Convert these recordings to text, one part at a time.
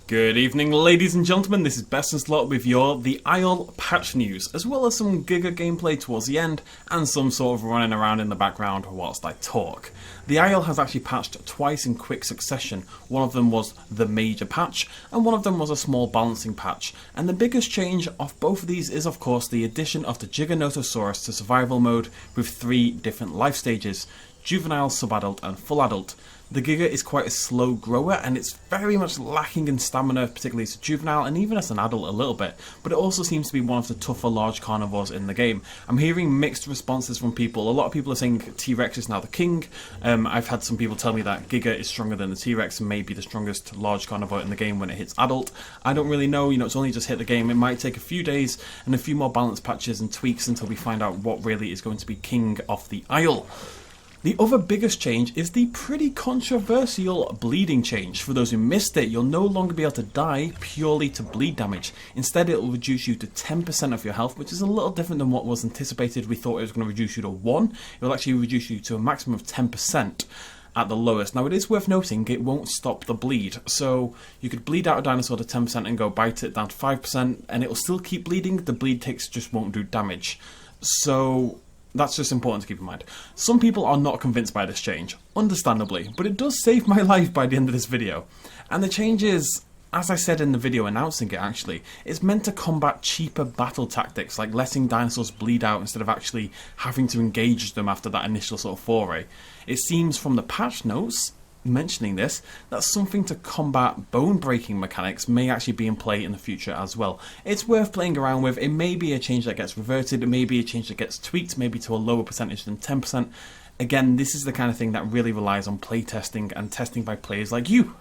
Good evening, ladies and gentlemen. This is BestInSlot with your The Isle patch news, as well as some Giga gameplay towards the end, and some sort of running around in the background whilst I talk. The Isle has actually patched twice in quick succession. One of them was the major patch, and one of them was a small balancing patch. And the biggest change of both of these is, of course, the addition of the Giganotosaurus to survival mode with 3 different life stages: juvenile, subadult, and full adult. The Giga is quite a slow grower and it's very much lacking in stamina, particularly as a juvenile and even as an adult a little bit, but it also seems to be one of the tougher large carnivores in the game. I'm hearing mixed responses from people. A lot of people are saying T-Rex is now the king. I've had some people tell me that Giga is stronger than the T-Rex and may be the strongest large carnivore in the game when it hits adult. I don't really know, it's only just hit the game. It might take a few days and a few more balance patches and tweaks until we find out what really is going to be king of the Isle. The other biggest change is the pretty controversial bleeding change. For those who missed it, you'll no longer be able to die purely to bleed damage. Instead, it will reduce you to 10% of your health, which is a little different than what was anticipated. We thought it was going to reduce you to 1. It will actually reduce you to a maximum of 10% at the lowest. Now, it is worth noting it won't stop the bleed. So you could bleed out a dinosaur to 10% and go bite it down to 5%, and it will still keep bleeding. The bleed ticks just won't do damage. So that's just important to keep in mind. Some people are not convinced by this change, understandably, but it does save my life by the end of this video. And the change is, as I said in the video announcing it actually, it's meant to combat cheaper battle tactics like letting dinosaurs bleed out instead of actually having to engage them after that initial sort of foray. It seems from the patch notes mentioning this, that something to combat bone breaking mechanics may actually be in play in the future as well. It's worth playing around with. It may be a change that gets reverted, it may be a change that gets tweaked, maybe to a lower percentage than 10%. Again, this is the kind of thing that really relies on playtesting and testing by players like you.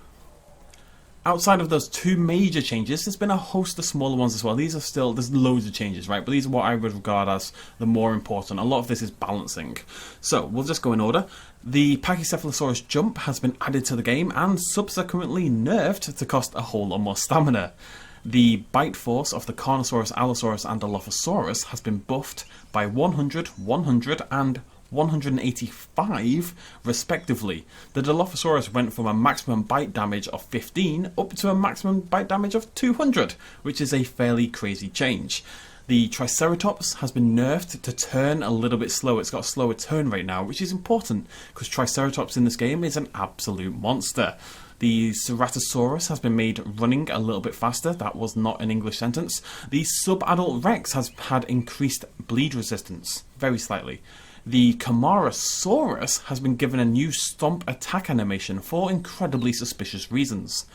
Outside of those 2 major changes, there's been a host of smaller ones as well. These are still, there's loads of changes, right? But these are what I would regard as the more important. A lot of this is balancing. So, we'll just go in order. The Pachycephalosaurus jump has been added to the game and subsequently nerfed to cost a whole lot more stamina. The bite force of the Carnosaurus, Allosaurus and Dilophosaurus has been buffed by 100, 100 and 185 respectively. The Dilophosaurus went from a maximum bite damage of 15 up to a maximum bite damage of 200, which is a fairly crazy change. The Triceratops has been nerfed to turn a little bit slower. It's got a slower turn rate now, which is important because Triceratops in this game is an absolute monster. The Ceratosaurus has been made running a little bit faster. That was not an English sentence. The subadult Rex has had increased bleed resistance, very slightly. The Camarasaurus has been given a new stomp attack animation for incredibly suspicious reasons.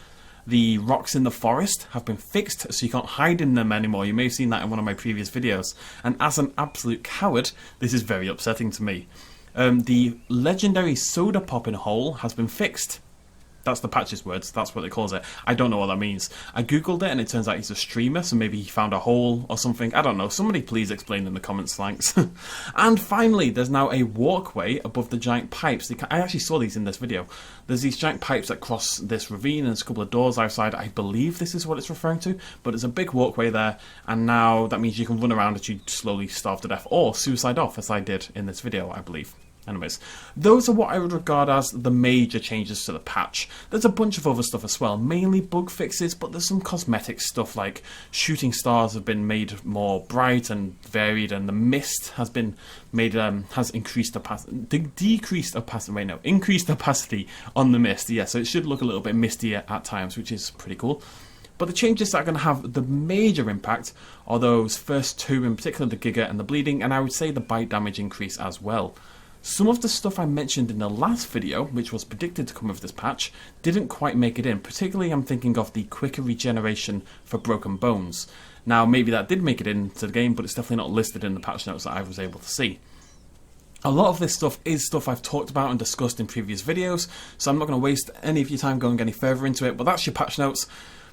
The rocks in the forest have been fixed so you can't hide in them anymore. You may have seen that in one of my previous videos. And as an absolute coward, this is very upsetting to me. The legendary soda popping hole has been fixed. That's the patch's words, that's what it calls it. I don't know what that means. I googled it and it turns out he's a streamer, so maybe he found a hole or something. I don't know, somebody please explain in the comments, thanks. And finally, there's now a walkway above the giant pipes. I actually saw these in this video. There's these giant pipes that cross this ravine and there's a couple of doors outside. I believe this is what it's referring to, but there's a big walkway there and now that means you can run around as you slowly starve to death or suicide off, as I did in this video, I believe. Anyways, those are what I would regard as the major changes to the patch. There's a bunch of other stuff as well, mainly bug fixes, but there's some cosmetic stuff like shooting stars have been made more bright and varied, and the mist has been made has increased increased opacity on the mist. Yeah, so it should look a little bit mistier at times, which is pretty cool. But the changes that are going to have the major impact are those first 2, in particular the Giga and the bleeding, and I would say the bite damage increase as well. Some of the stuff I mentioned in the last video, which was predicted to come with this patch, didn't quite make it in. Particularly I'm thinking of the quicker regeneration for broken bones. Now maybe that did make it into the game, but it's definitely not listed in the patch notes that I was able to see. A lot of this stuff is stuff I've talked about and discussed in previous videos, so I'm not going to waste any of your time going any further into it, but that's your patch notes.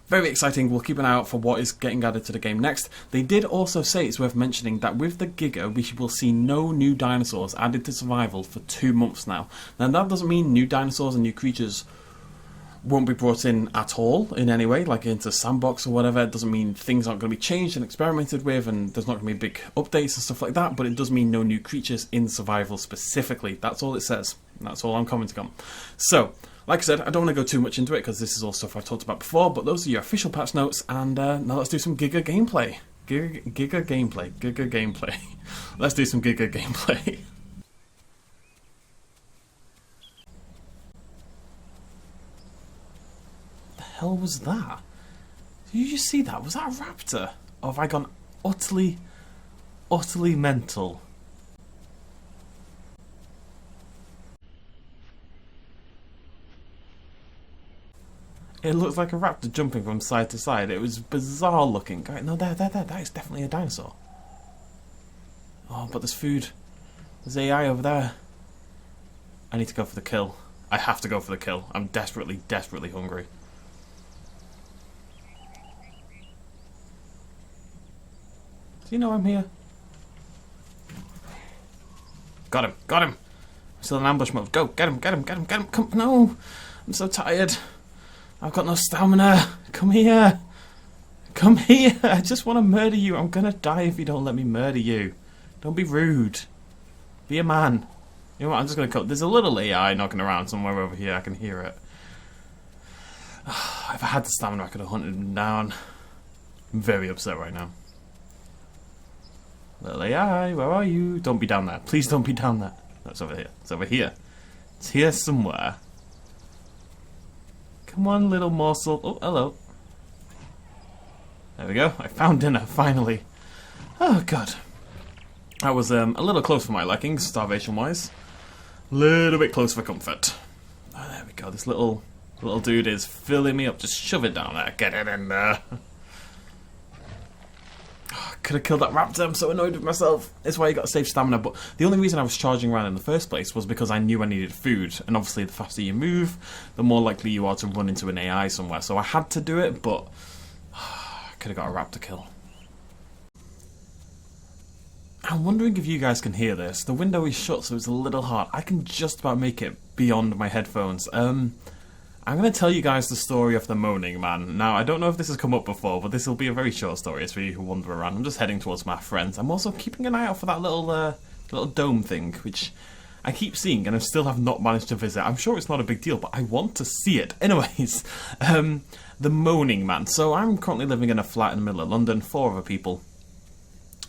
Very exciting. We'll keep an eye out for what is getting added to the game next. They did also say, it's worth mentioning, that with the Giga we will see no new dinosaurs added to survival for 2 months now. Now that doesn't mean new dinosaurs and new creatures won't be brought in at all in any way, like into sandbox or whatever. It doesn't mean things aren't going to be changed and experimented with and there's not going to be big updates and stuff like that, but it does mean no new creatures in survival specifically. That's all it says. That's all I'm commenting on. So, Like I said, I don't want to go too much into it because this is all stuff I've talked about before, but those are your official patch notes, and now let's do some Giga gameplay. Giga gameplay. Let's do some Giga gameplay. The hell was that? Did you just see that? Was that a raptor? Or have I gone utterly mental? It looks like a raptor jumping from side to side. It was bizarre looking. No, there. That is definitely a dinosaur. Oh, but there's food. There's AI over there. I need to go for the kill. I have to go for the kill. I'm desperately hungry. Do you know I'm here? Got him. I'm still in ambush mode. Go, get him. Come, no! I'm so tired. I've got no stamina. Come here. I just want to murder you. I'm gonna die if you don't let me murder you. Don't be rude. Be a man. You know what, I'm just gonna cut. There's a little AI knocking around somewhere over here. I can hear it. If I had the stamina, I could have hunted him down. I'm very upset right now. Little AI, where are you? Don't be down there. Please don't be down there. No, it's over here. It's over here. It's here somewhere. Come on, little morsel. Oh, hello. There we go. I found dinner, finally. Oh, God. That was a little close for my liking, starvation-wise. A little bit close for comfort. Oh, there we go. This little dude is filling me up. Just shove it down there. Get it in there. Could have killed that raptor. I'm so annoyed with myself. That's why you got to save stamina. But the only reason I was charging around in the first place was because I knew I needed food. And obviously, the faster you move, the more likely you are to run into an AI somewhere. So I had to do it, but I could have got a raptor kill. I'm wondering if you guys can hear this. The window is shut, so it's a little hard. I can just about make it beyond my headphones. I'm going to tell you guys the story of the Moaning Man. Now, I don't know if this has come up before, but this will be a very short story. It's for you who wander around. I'm just heading towards my friends. I'm also keeping an eye out for that little dome thing, which I keep seeing and I still have not managed to visit. I'm sure it's not a big deal, but I want to see it. Anyways, the Moaning Man. So I'm currently living in a flat in the middle of London, 4 other people.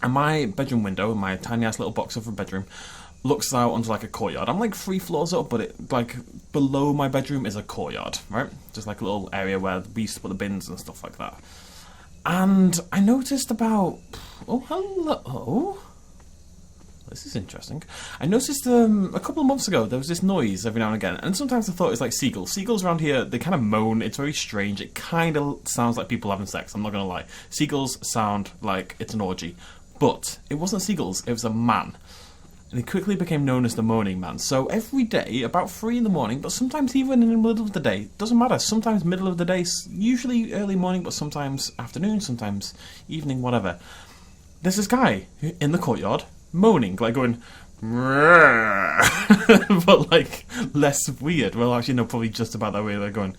And my bedroom window, my tiny-ass little box of a bedroom, looks out onto like a courtyard. I'm like 3 floors up, but it like below my bedroom is a courtyard, right? Just like a little area where we used to put the bins and stuff like that. And I noticed about... Oh, hello. This is interesting. I noticed a couple of months ago there was this noise every now and again, and sometimes I thought it was like seagulls. Seagulls around here, they kind of moan. It's very strange. It kind of sounds like people having sex. I'm not going to lie. Seagulls sound like it's an orgy. But it wasn't seagulls. It was a man. And he quickly became known as the Moaning Man. So every day, about 3 in the morning, but sometimes even in the middle of the day, doesn't matter, sometimes middle of the day, usually early morning, but sometimes afternoon, sometimes evening, whatever. There's this guy in the courtyard, moaning, like going, but like less weird. Well, actually, no, probably just about that way. They're going,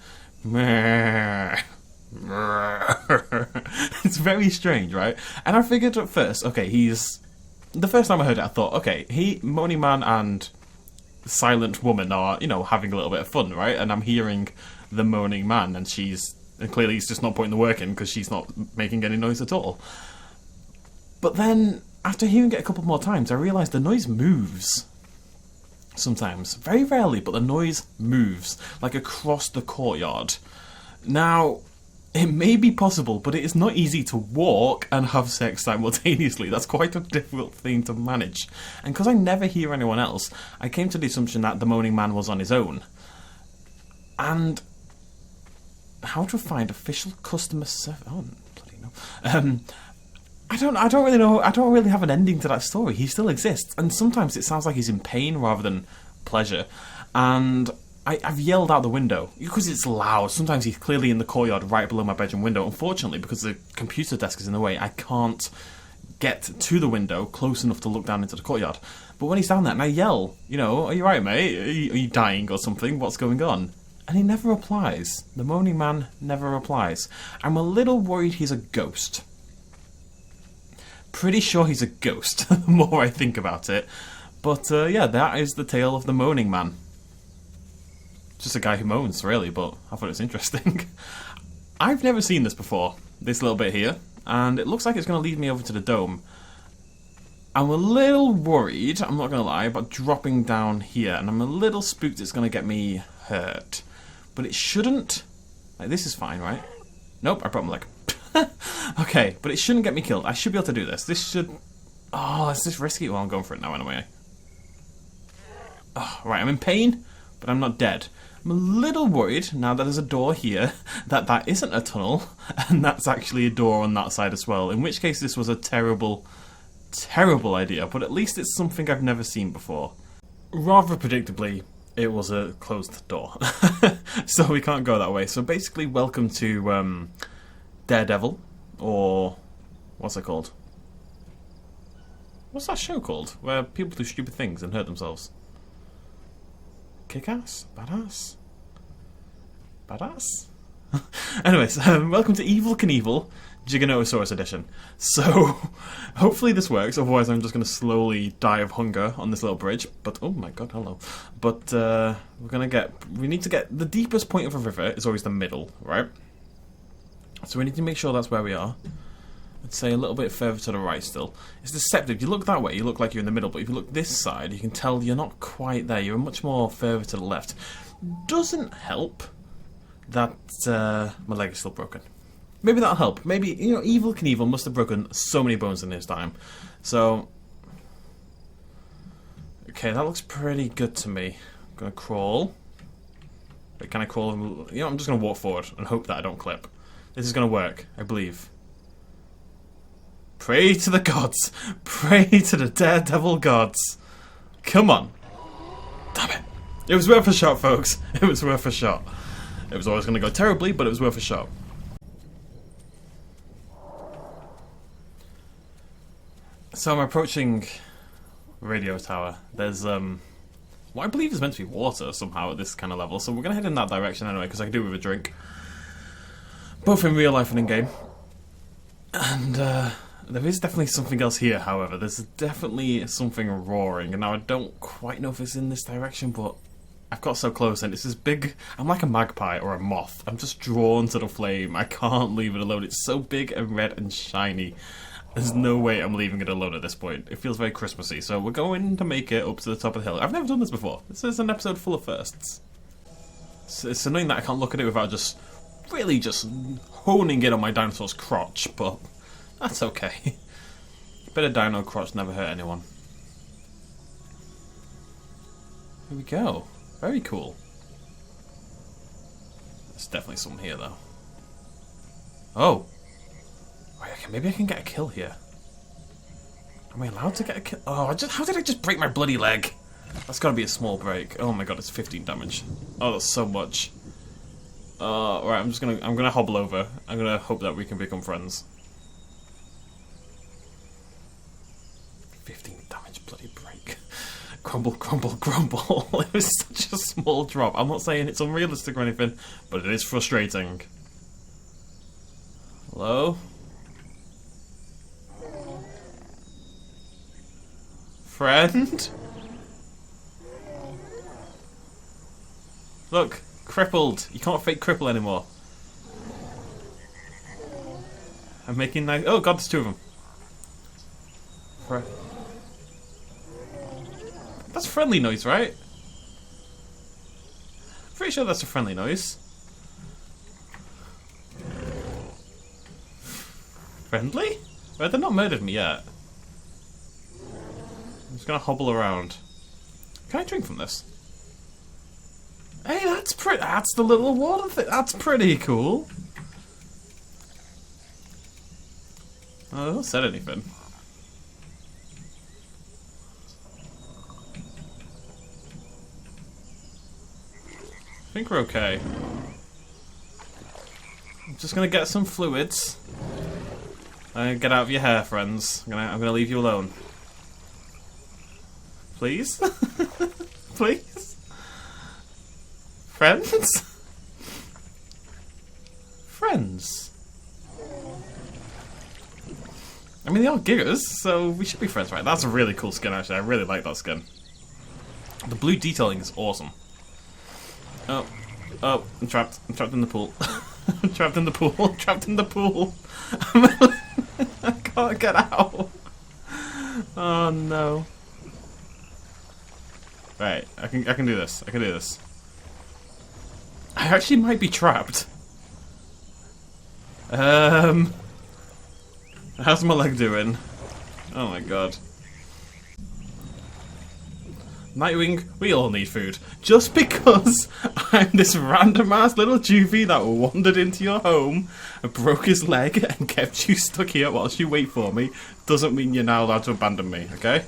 it's very strange, right? And I figured at first, okay, the first time I heard it, I thought, okay, Moaning Man and Silent Woman are, having a little bit of fun, right? And I'm hearing the Moaning Man, and clearly he's just not putting the work in because she's not making any noise at all. But then, after hearing it a couple more times, I realised the noise moves. Sometimes. Very rarely, but the noise moves, like across the courtyard. Now, it may be possible, but it is not easy to walk and have sex simultaneously. That's quite a difficult thing to manage. And because I never hear anyone else, I came to the assumption that the Moaning Man was on his own. And how to find official customer service? Oh, bloody no. I don't really know. I don't really have an ending to that story. He still exists, and sometimes it sounds like he's in pain rather than pleasure. And I've yelled out the window because it's loud. Sometimes he's clearly in the courtyard right below my bedroom window. Unfortunately, because the computer desk is in the way, I can't get to the window close enough to look down into the courtyard. But when he's down there and I yell, are you right, mate? Are you dying or something? What's going on? And he never replies. The Moaning Man never replies. I'm a little worried he's a ghost. Pretty sure he's a ghost, the more I think about it. But yeah, that is the tale of the Moaning Man. just a guy who moans, really, but I thought it was interesting. I've never seen this before, this little bit here, and it looks like it's going to lead me over to the dome. I'm a little worried, I'm not going to lie, about dropping down here, and I'm a little spooked it's going to get me hurt. But it shouldn't. Like, this is fine, right? Nope, I broke my leg. Okay, but it shouldn't get me killed. I should be able to do this. This should... Oh, is this risky? Well, I'm going for it now anyway. Oh, right, I'm in pain, but I'm not dead. I'm a little worried, now that there's a door here, that that isn't a tunnel, and that's actually a door on that side as well. In which case this was a terrible, terrible idea, but at least it's something I've never seen before. Rather predictably, it was a closed door. So we can't go that way. So basically, welcome to Daredevil, or what's it called? What's that show called? Where people do stupid things and hurt themselves. Kick-ass? Badass? Badass? Anyways, welcome to Evil Knievel, Giganotosaurus edition. So, hopefully this works, otherwise I'm just going to slowly die of hunger on this little bridge. But, oh my god, hello. But, we need to get, the deepest point of a river is always the middle, right? So we need to make sure that's where we are. I'd say a little bit further to the right still. It's deceptive. You look that way, you look like you're in the middle, but if you look this side, you can tell you're not quite there. You're much more further to the left. Doesn't help that my leg is still broken. Maybe that'll help. Maybe, you know, Evil Knievel must have broken so many bones in his time. So, okay, that looks pretty good to me. I'm gonna crawl. Wait, can I crawl? You know, I'm just gonna walk forward and hope that I don't clip. This is gonna work, I believe. Pray to the gods. Pray to the daredevil gods. Come on. Damn it. It was worth a shot, folks. It was worth a shot. It was always going to go terribly, but it was worth a shot. So I'm approaching radio tower. There's what I believe is meant to be water somehow at this kind of level. So we're going to head in that direction anyway, because I can do it with a drink. Both in real life and in game. And there is definitely something else here, however. There's definitely something roaring. And now I don't quite know if it's in this direction, but I've got so close and it's this big... I'm like a magpie or a moth. I'm just drawn to the flame. I can't leave it alone. It's so big and red and shiny. There's no way I'm leaving it alone at this point. It feels very Christmassy. So we're going to make it up to the top of the hill. I've never done this before. This is an episode full of firsts. It's annoying that I can't look at it without just really just honing in on my dinosaur's crotch, but... That's okay. Bit of dino crotch never hurt anyone. Here we go. Very cool. There's definitely something here, though. Oh! Wait, okay, maybe I can get a kill here. Am I allowed to get a kill? Oh, how did I just break my bloody leg? That's gotta be a small break. Oh my god, it's 15 damage. Oh, that's so much. Right, I'm gonna hobble over. I'm gonna hope that we can become friends. 15 damage, bloody break. Crumble, crumble, crumble. It was such a small drop. I'm not saying it's unrealistic or anything, but it is frustrating. Hello? Friend? Look, crippled. You can't fake cripple anymore. I'm making nice... Oh god, there's two of them. That's friendly noise, right? Pretty sure that's a friendly noise. Friendly? Well, they've not murdered me yet. I'm just gonna hobble around. Can I drink from this? Hey, that's pretty. That's the little water thing. That's pretty cool. Oh, they haven't said anything. I think we're okay. I'm just gonna get some fluids. Get out of your hair, friends. I'm gonna leave you alone. Please? Please? Friends? Friends? I mean, they are Gigas, so we should be friends, right? That's a really cool skin, actually. I really like that skin. The blue detailing is awesome. Oh. Oh, I'm trapped. I'm trapped in the pool. I'm trapped in the pool. I'm trapped in the pool. I can't get out. Oh no. Right, I can do this. I can do this. I actually might be trapped. How's my leg doing? Oh my god. Nightwing, we all need food. Just because I'm this random ass little juvie that wandered into your home and broke his leg and kept you stuck here whilst you wait for me doesn't mean you're now allowed to abandon me, okay?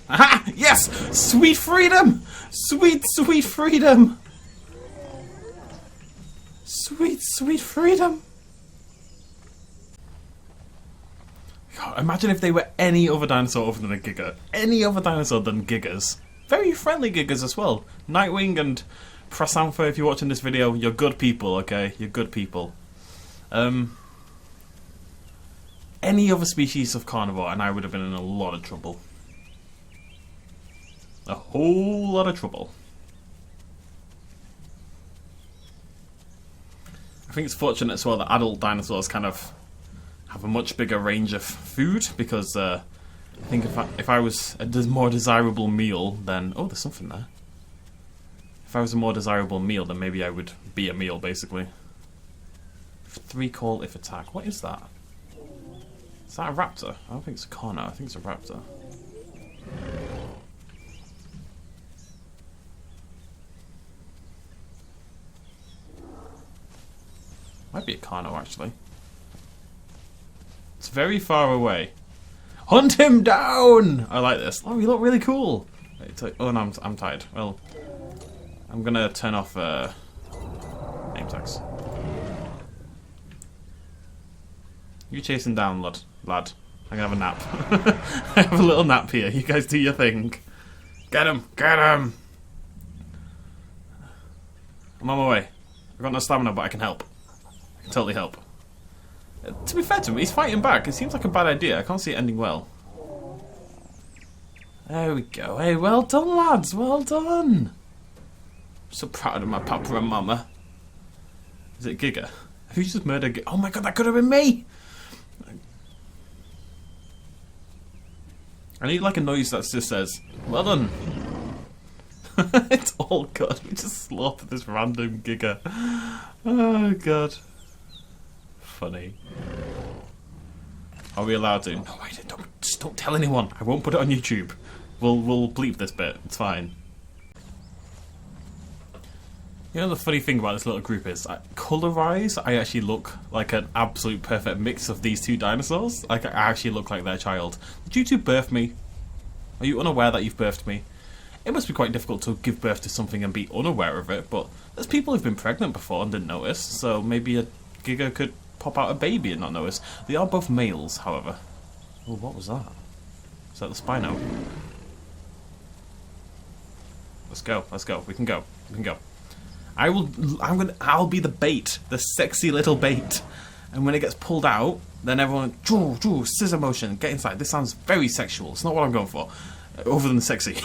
Aha! Yes! Sweet freedom! Sweet, sweet freedom! Sweet, sweet freedom! God, imagine if they were any other dinosaur other than a Giga. Any other dinosaur than Gigas. Very friendly Gigas as well. Nightwing and Prasanfa, if you're watching this video, you're good people, okay? You're good people. Any other species of carnivore and I would have been in a lot of trouble. A whole lot of trouble. I think it's fortunate as well that adult dinosaurs kind of have a much bigger range of food because I think if I was a more desirable meal, then oh, there's something there. If I was a more desirable meal, then maybe I would be a meal basically. 3 call if attack. What is that? Is that a raptor? I don't think it's a corner. I think it's a raptor. Might be a Carno, actually. It's very far away. Hunt him down! I like this. Oh, you look really cool. Oh no, I'm tired. Well, I'm gonna turn off name tags. You chase him down, lad. I'm gonna have a nap. I have a little nap here. You guys do your thing. Get him! Get him! I'm on my way. I've got no stamina, but I can help. I can totally help. To be fair to him, he's fighting back. It seems like a bad idea. I can't see it ending well. There we go. Hey, well done, lads. Well done. I'm so proud of my papa and mama. Is it Giga? Have you just murdered Giga? Oh my god, that could have been me! I need like a noise that just says, well done. It's all good. We just slaughtered this random Giga. Oh god. Funny. Are we allowed to? No, wait, just don't tell anyone. I won't put it on YouTube. We'll bleep this bit. It's fine. You know the funny thing about this little group is, colour-wise, I actually look like an absolute perfect mix of these two dinosaurs. Like, I actually look like their child. Did you two birth me? Are you unaware that you've birthed me? It must be quite difficult to give birth to something and be unaware of it, but there's people who've been pregnant before and didn't notice, so maybe a Giga could pop out a baby and not notice. They are both males, however. Oh, what was that? Is that the Spino? Let's go, let's go. We can go. We can go. I'll be the bait, the sexy little bait. And when it gets pulled out, then everyone, scissor motion, get inside. This sounds very sexual. It's not what I'm going for. Other than sexy.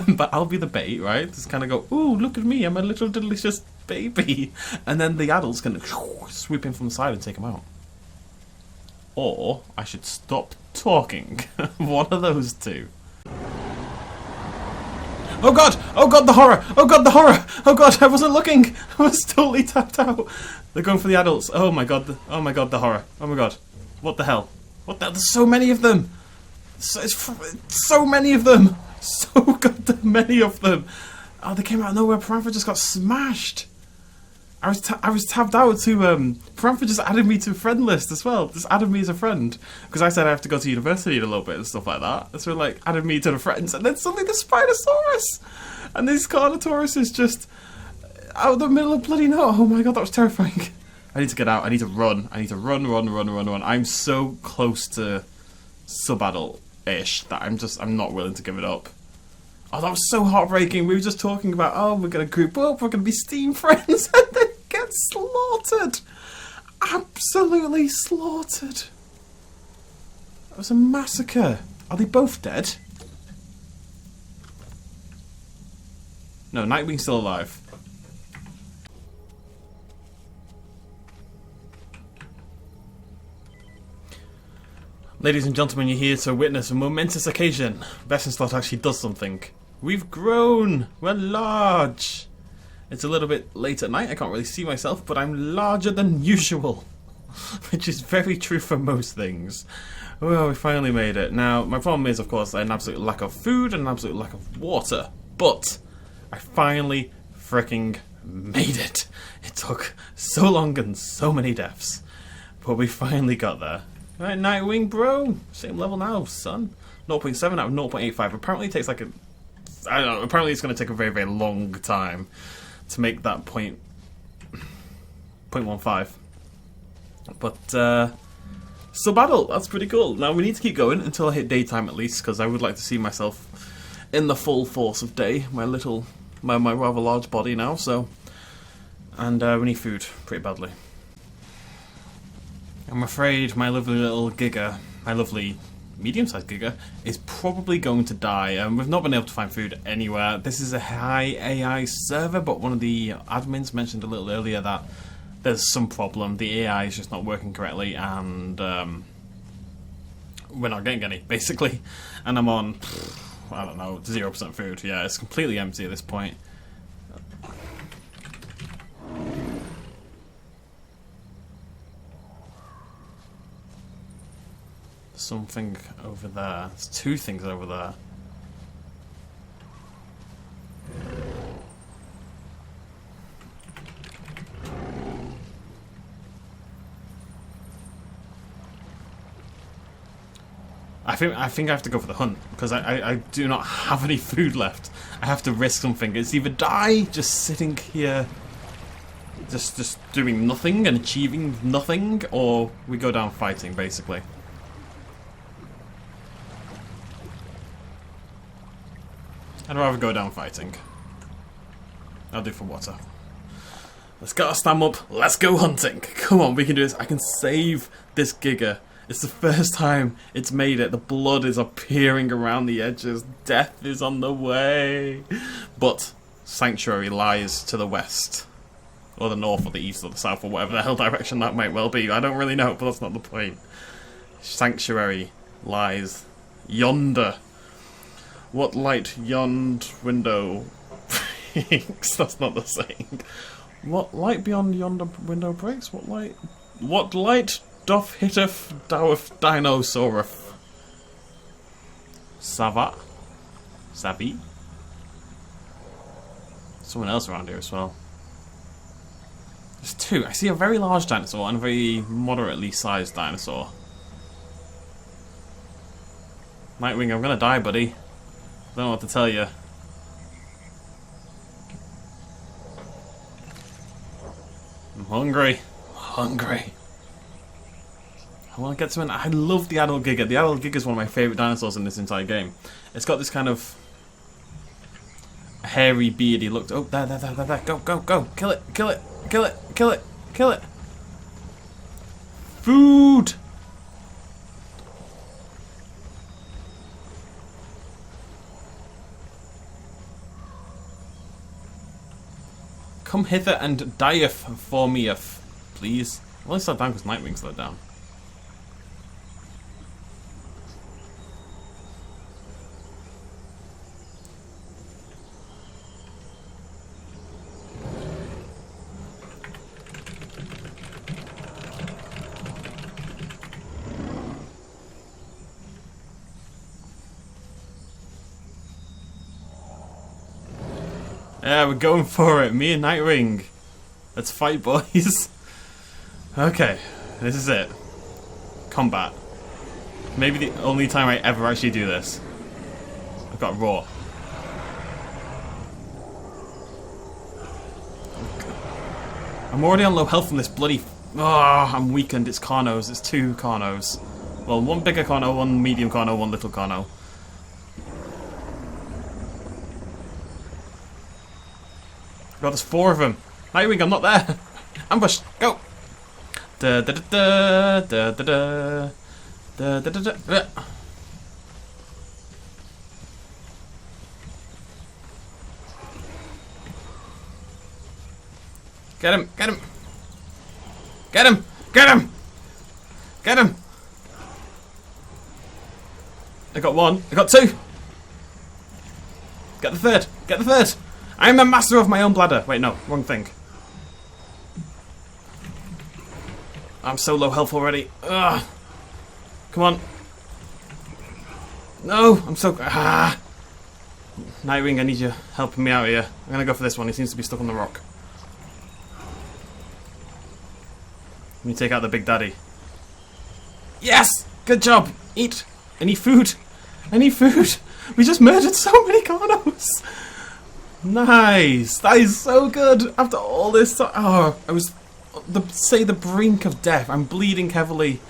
But I'll be the bait, right? Just kind of go, ooh, look at me, I'm a little delicious baby. And then the adults can swoop in from the side and take him out. Or I should stop talking. One of those two. Oh god! Oh god, the horror! Oh god, the horror! Oh god, I wasn't looking! I was totally tapped out! They're going for the adults. Oh my god, the horror. Oh my god. What the hell? What the hell? There's so many of them! So many of them! So goddamn many of them! Oh, they came out of nowhere. Parampa just got smashed! I was tabbed out to, Parampa just added me to friend list as well. Just added me as a friend. Because I said I have to go to university in a little bit and stuff like that. So like, added me to the friends. And then suddenly the Spinosaurus! And this Giganotosaurus is just out of the middle of bloody nowhere. Oh my god, that was terrifying. I need to get out. I need to run. I need to run. I'm so close to sub-adult-ish that I'm not willing to give it up. Oh, that was so heartbreaking. We were just talking about, oh, we're going to group up, we're going to be Steam friends, and then get slaughtered. Absolutely slaughtered. That was a massacre. Are they both dead? No, Nightwing's still alive. Ladies and gentlemen, you're here to witness a momentous occasion. BestInSlot actually does something. We've grown! We're large! It's a little bit late at night, I can't really see myself, but I'm larger than usual. Which is very true for most things. Well, we finally made it. Now, my problem is, of course, an absolute lack of food and an absolute lack of water. But I finally freaking made it. It took so long and so many deaths. But we finally got there. Right, Nightwing, bro. Same level now, son. 0.7 out of 0.85. Apparently it takes like a... I don't know, apparently it's going to take a very, very long time to make that 0.15. But, sub-adult, that's pretty cool. Now we need to keep going until I hit daytime at least, because I would like to see myself in the full force of day. My rather large body now, so... And we need food, pretty badly. I'm afraid my lovely little Giga, my lovely medium-sized Giga, is probably going to die. We've not been able to find food anywhere. This is a high AI server, but one of the admins mentioned a little earlier that there's some problem. The AI is just not working correctly, and we're not getting any, basically. And I'm on, I don't know, 0% food. Yeah, it's completely empty at this point. Something over there. There's two things over there. I think I have to go for the hunt, because I do not have any food left. I have to risk something. It's either die just sitting here just doing nothing and achieving nothing, or we go down fighting, basically. I'd rather go down fighting. I'll do for water. Let's get our stam up. Let's go hunting. Come on, we can do this. I can save this Giga. It's the first time it's made it. The blood is appearing around the edges. Death is on the way. But Sanctuary lies to the west. Or the north, or the east, or the south, or whatever the hell direction that might well be. I don't really know, but that's not the point. Sanctuary lies yonder. What light yond window breaks? That's not the saying. What light beyond yonder window breaks? What light doth hitteth doweth dinosaurus? Sava? Sabi? Someone else around here as well. There's two. I see a very large dinosaur and a very moderately sized dinosaur. Nightwing, I'm gonna die, buddy. Don't know what to tell you. I'm hungry. Hungry. I want to get to an... I love the adult Giga. The adult Giga is one of my favourite dinosaurs in this entire game. It's got this kind of hairy, beardy look. Oh, there. Go, go, go. Kill it, kill it, kill it, kill it, kill it. Food! Come hither and dieth for me, please. Well, it's not down because Nightwing slowed down. Yeah, we're going for it. Me and Nightwing. Let's fight, boys. Okay, this is it. Combat. Maybe the only time I ever actually do this. I've got Raw. I'm already on low health from this bloody... Oh, I'm weakened. It's Carnos. It's two Carnos. Well, one bigger Carno, one medium Carno, one little Carno. God, there's four of them. Nightwing, I'm not there. Ambush, go. Da da da da da da da da da da. Get him! Get him! Get him! Get him! Get him! I got one. I got two! Get the third! Get the third! I am the master of my own bladder! Wait, no. Wrong thing. I'm so low health already. Ugh. Come on. No! I'm so... Ah! Nightwing, I need you helping me out here. I'm gonna go for this one. He seems to be stuck on the rock. Let me take out the big daddy. Yes! Good job! Eat! I need food! I need food! We just murdered so many Carnos! Nice! That is so good! After all this time... Oh, I was... the brink of death. I'm bleeding heavily.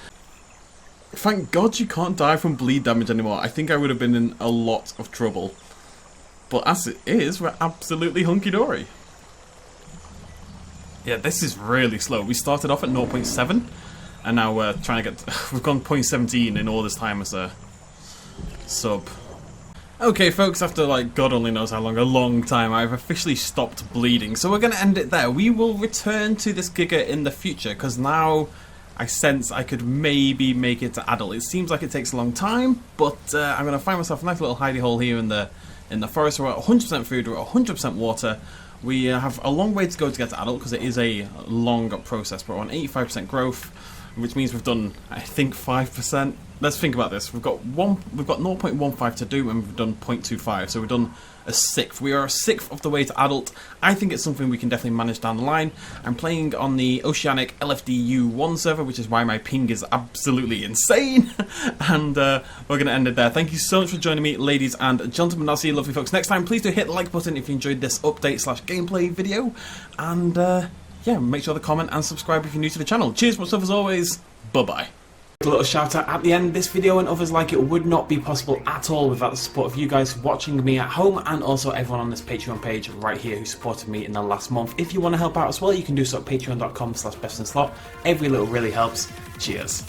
Thank God you can't die from bleed damage anymore. I think I would have been in a lot of trouble. But as it is, we're absolutely hunky-dory. Yeah, this is really slow. We started off at 0.7, and now we're trying to get... We've gone 0.17 in all this time as a sub. Okay, folks, after, like, God only knows how long, a long time, I've officially stopped bleeding. So we're going to end it there. We will return to this Giga in the future, because now I sense I could maybe make it to adult. It seems like it takes a long time, but I'm going to find myself a nice little hidey hole here in the forest. We're at 100% food, we're at 100% water. We have a long way to go to get to adult, because it is a long process. We're on 85% growth, which means we've done, I think, 5%. Let's think about this. We've got 0.15 to do, and we've done 0.25, so we've done a sixth. We are a sixth of the way to adult. I think it's something we can definitely manage down the line. I'm playing on the Oceanic LFDU1 server, which is why my ping is absolutely insane. And we're going to end it there. Thank you so much for joining me, ladies and gentlemen. I'll see you lovely folks next time. Please do hit the like button if you enjoyed this update/gameplay video. And yeah, make sure to comment and subscribe if you're new to the channel. Cheers, much love as always. Bye-bye. A little shout out at the end. This video and others like it would not be possible at all without the support of you guys watching me at home, and also everyone on this Patreon page right here who supported me in the last month. If you want to help out as well, you can do so at patreon.com/bestinslot. Every little really helps. Cheers.